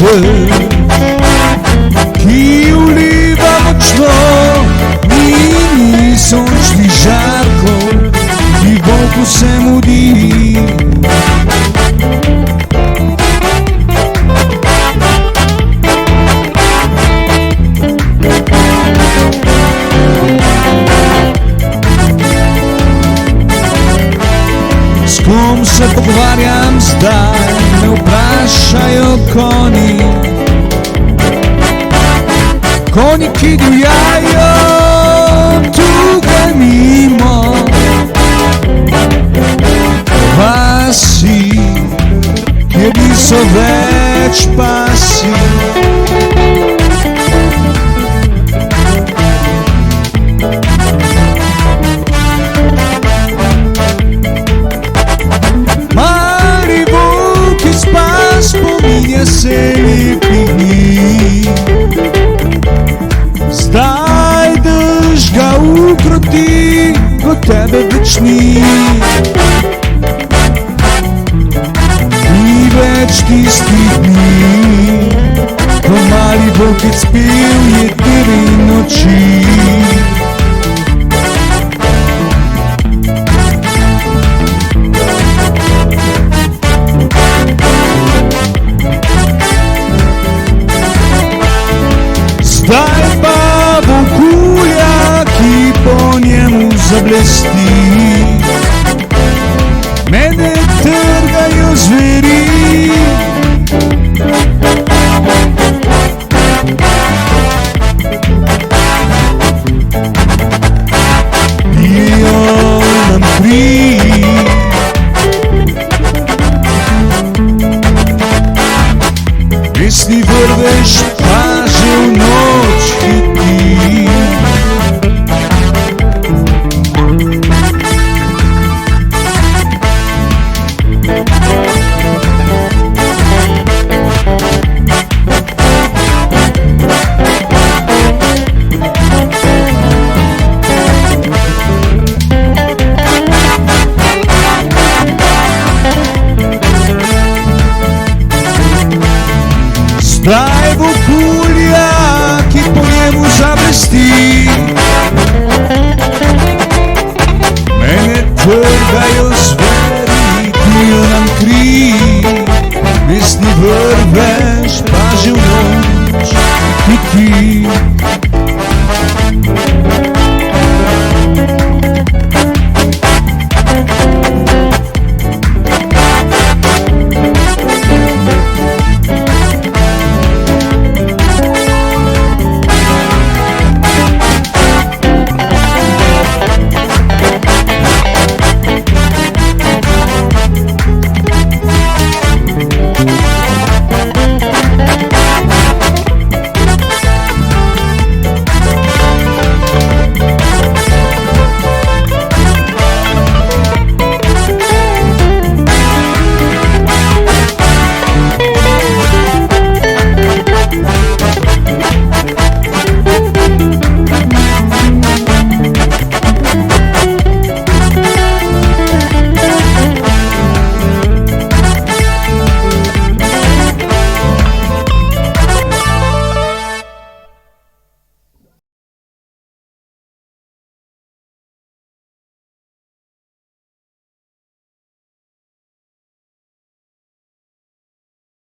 dъжд, ki uliva močno, ni sončni žarko, ki volku se mudi. S kom se pogovarjam zdaj, me vprašajo konji. Konji, ki divjajo tukaj mimo vasi, kjer niso več pasi. Maribor, ki spa, spominja se lepih dni. Zdaj dež ga ukroti, ko tebe več ni. Ni več tistih dni, ko Maribor kec pil jedere noči. Zdaj pa volkulja, ki po njemu zablesti. Mene trgajo zveri, pijejo nam kri. Pesni vrvež pa že v noč hiti. Zdaj volkulja, ki po njemu zablesti. Mene trgajo zveri, pijo nam kri, pesni vrvež.